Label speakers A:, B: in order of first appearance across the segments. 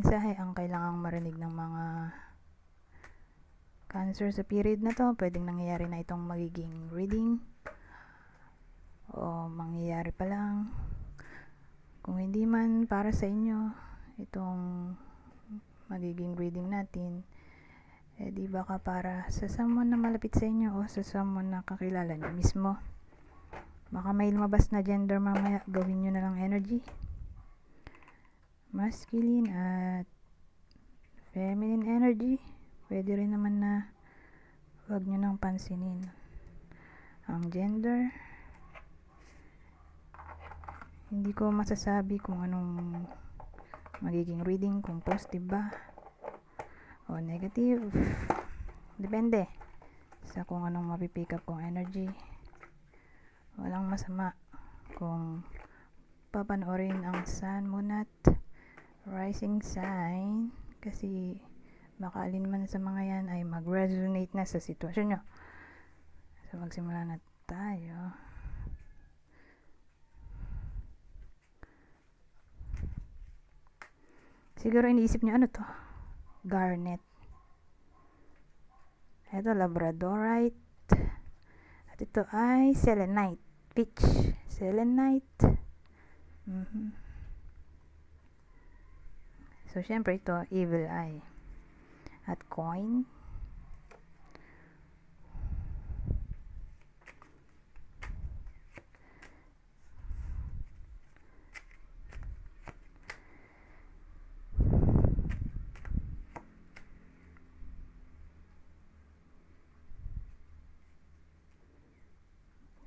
A: mensahe ang kailangang marinig ng mga Cancer sa period na to. Pwedeng nangyayari na itong magiging reading o mangyayari pa lang. Kung hindi man para sa inyo itong magiging reading natin, di baka para sa someone na malapit sa inyo o sa someone na kakilala niyo mismo. Baka may lumabas na gender mamaya, gawin nyo na lang energy. Masculine at feminine energy. Pwede rin naman na wag nyo nang pansinin ang gender. Hindi ko masasabi kung anong magiging reading, kung positive ba o negative. Depende sa kung anong mapipick up kong energy. Walang masama kung papanoorin ang sun, moon at rising sign, kasi baka alin man sa mga yan ay mag-resonate na sa sitwasyon nyo. So magsimula na tayo. Siguro iniisip nyo, ano to? Garnet. Ito labradorite. At ito ay selenite. Peach. Selenite. So syempre ito evil eye. At coin.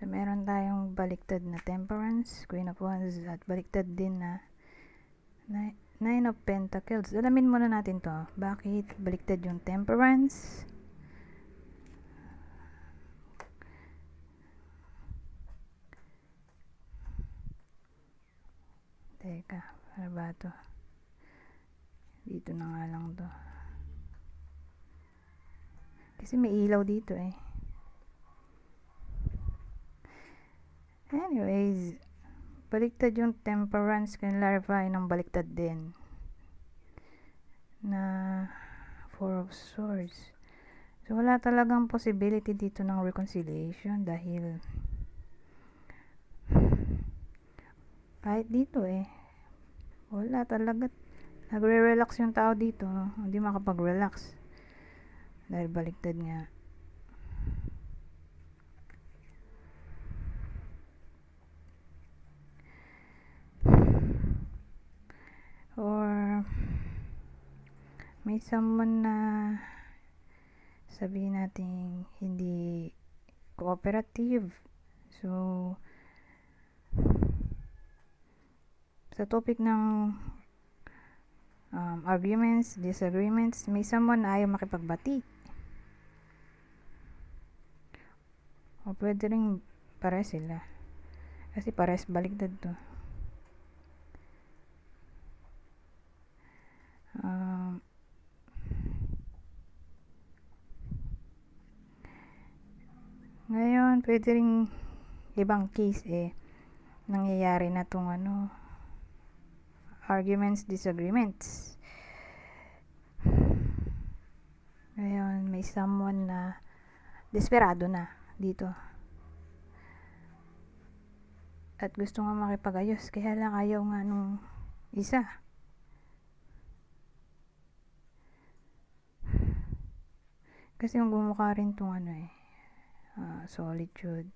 A: So meron tayong baliktad na temperance, queen of wands, at baliktad din na nine of pentacles. Alamin muna natin to. Bakit baliktad yung temperance? Teka, ano ba to? Dito na nga lang to. Kasi may ilaw dito eh. Anyways, baliktad yung temperance, clarify ng baliktad din na four of swords. So wala talagang possibility dito ng reconciliation dahil kahit dito wala talaga, nagre-relax yung tao dito, hindi makapag-relax dahil baliktad nga. Or may someone na sabihin natin hindi cooperative. So sa topic ng arguments, disagreements, may someone na ayaw makipagbati. O pwede rin pares sila. Kasi pares baliktad to. Ngayon, pwede rin ibang case nangyayari na tong arguments, disagreements. Ngayon, may someone na desperado na dito. At gusto nga makipag-ayos, kaya lang ayaw nga nung isa. Kasi yung bumukha rin tong solitude.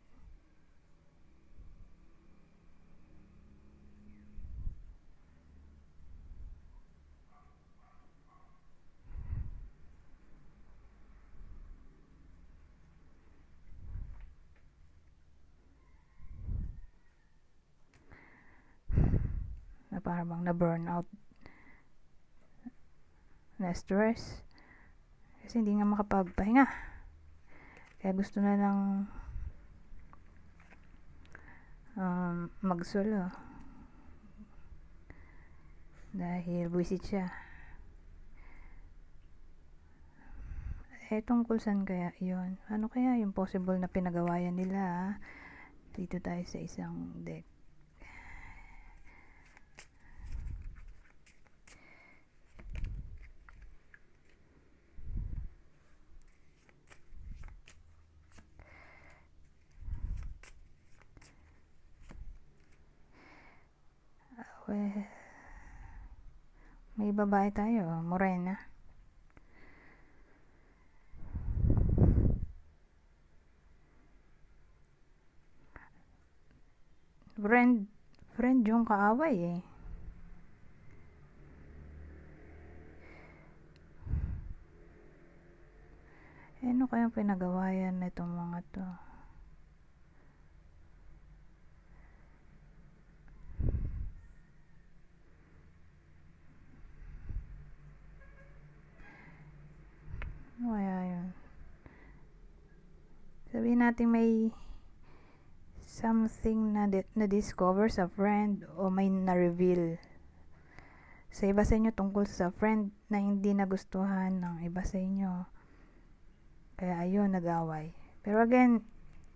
A: Na parang na burnout, na stress, kasi hindi nga makapagpahinga. Kaya gusto na lang magsolo dahil buwisit siya. Tungkol saan kaya yun? Ano kaya yung possible na pinagawayan nila? Dito tayo sa isang deck. Well, may babae tayo, morena. Friend yung kaaway eh. Ano kayang pinagawayan na itong mga to? Ano kaya yun? Sabihin natin may something na discover sa friend o may na-reveal sa iba sa inyo tungkol sa friend na hindi nagustuhan ng iba sa inyo. Kaya ayun, nag-away. Pero again,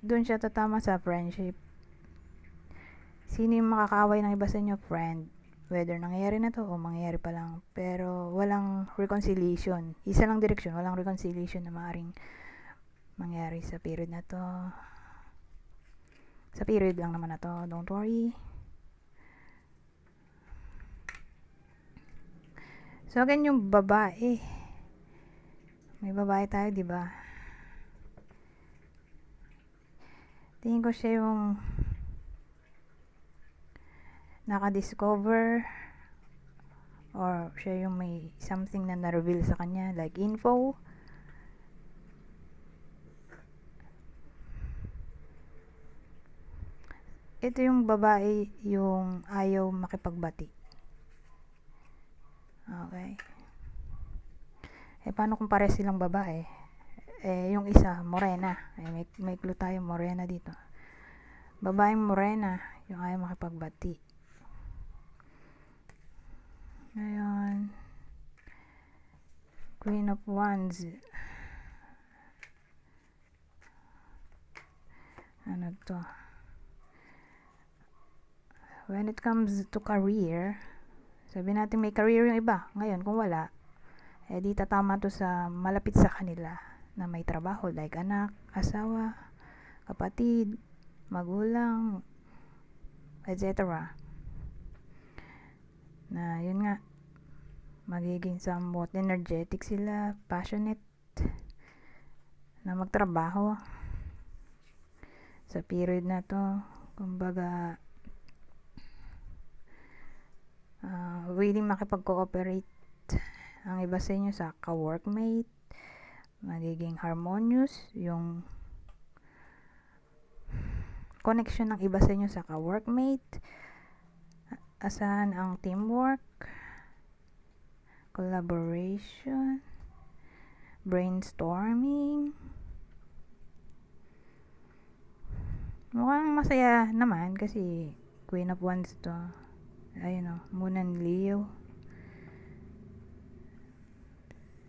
A: dun siya tatama sa friendship. Sino yung makakaaway ng iba sa inyo? Friend. Whether nangyayari na to o mangyayari pa lang. Pero walang reconciliation. Isa lang direksyon, walang reconciliation na maaaring mangyari sa period na to. Sa period lang naman na to. Don't worry. So again, yung babae. May babae tayo, di ba? Tingin ko siya yung naka-discover or siya yung may something na na-reveal sa kanya, like info. Ito yung babae yung ayaw makipagbati. Okay. Paano kung pare silang babae? Yung isa, morena. May clue tayo, morena dito. Babaeng morena, yung ayaw makipagbati. Ngayon, Queen of Wands. Ano to? When it comes to career, sabi natin may career yung iba. Ngayon, kung wala, di tatama to sa malapit sa kanila na may trabaho, like anak, asawa, kapatid, magulang, etc. Na yun nga, magiging somewhat energetic sila, passionate na magtrabaho sa period na to. Kumbaga, willing makipag-cooperate ang iba sa inyo sa ka-workmate. Magiging harmonious yung connection ng iba sa inyo sa ka-workmate. Asahan ang teamwork, collaboration, brainstorming. Mukhang masaya naman kasi Queen of Wands to. Ayun o, Moon and Leo.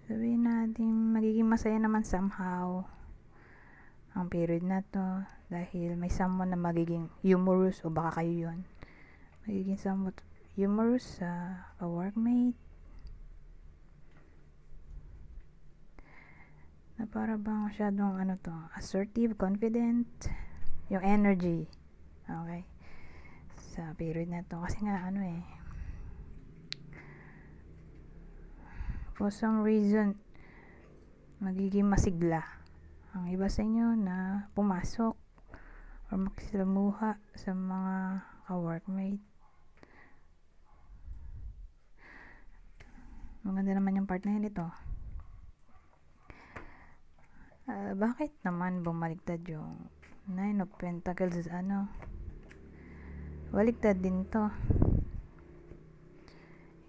A: Sabihin natin magiging masaya naman somehow ang period na to dahil may someone na magiging humorous o baka kayo yun. Magiging somewhat humorous sa ka-workmate. Na para bang masyadong assertive, confident. Yung energy. Okay. Sa period na to. Kasi nga for some reason, magiging masigla ang iba sa inyo na pumasok or makisalamuha sa mga ka-workmate. Maganda naman yung part na yun ito. Bakit naman bumaliktad yung 9 of Pentacles? Baliktad din to.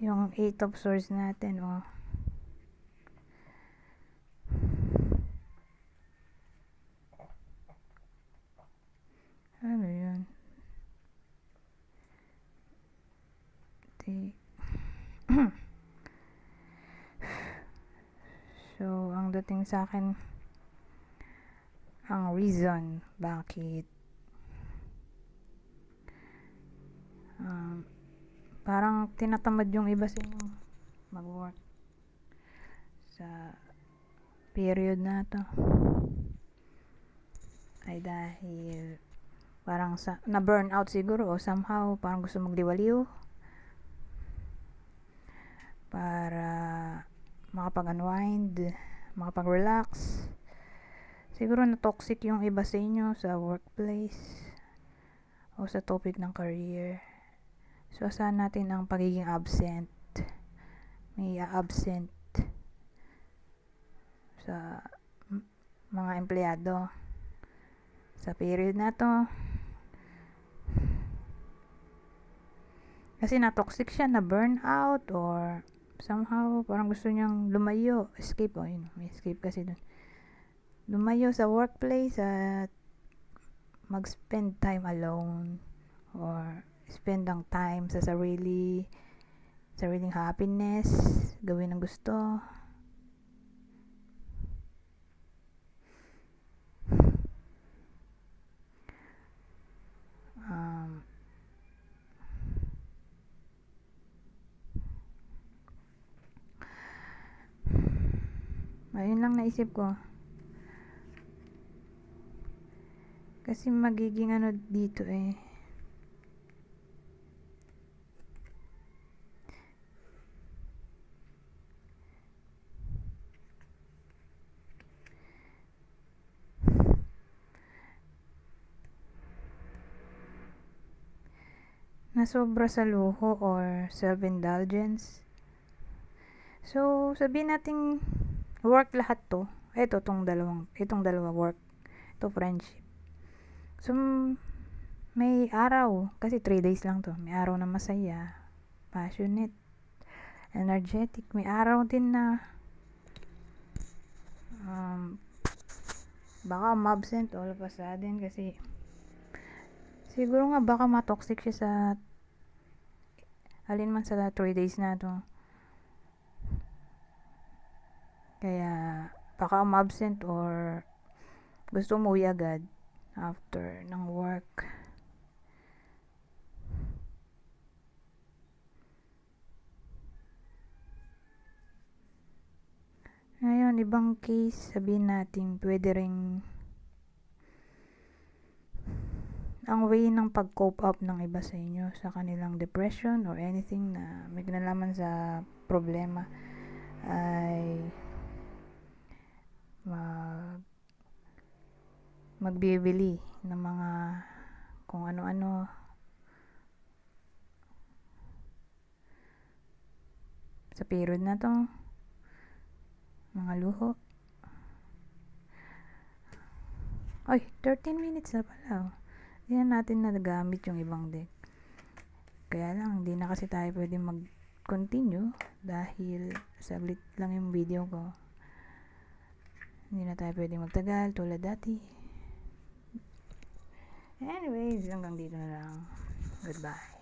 A: Yung 8 of Swords natin, ano yun? So, ang dating sa akin, ang reason bakit parang tinatamad yung iba sa inyo mag-work sa period na to ay dahil parang na burn out siguro o somehow parang gusto magliwaliw para makapag-unwind, makapag-relax. Siguro na toxic yung iba sa inyo sa workplace o sa topic ng career. So, asahan natin ang pagiging absent. May absent sa mga empleyado sa period na to. Kasi na-toxic siya, na burnout, or somehow parang gusto niyang lumayo, escape. May escape kasi dun. Lumayo sa workplace at mag-spend time alone or spend ang time sa sariling happiness, gawin ang gusto. Ayun lang naisip ko. Kasi magiging dito nasobra sa luho or self-indulgence. So, sabihin natin work lahat to. Itong dalawa work. Ito friendship. So, may araw, kasi 3 days lang to. May araw na masaya, passionate, energetic. May araw din na baka ma-absent all of a sudden kasi siguro nga baka ma-toxic siya sa alin man sa 3 days na to. Kaya baka ma-absent or gusto umuwi agad after ng work. Ngayon, ibang case, sabihin natin pwede ring ang way ng pag-cope up ng iba sa inyo sa kanilang depression or anything na may kinalaman sa problema ay magbibili ng mga kung ano-ano sa period na to, mga luho. Ay, 13 minutes na pala. Hindi na natin nagagamit yung ibang deck. Kaya lang, hindi na kasi tayo pwede mag-continue dahil saglit lang yung video ko. Hindi na tayo pwede magtagal tulad dati. Anyways, hanggang dito na lang. Goodbye.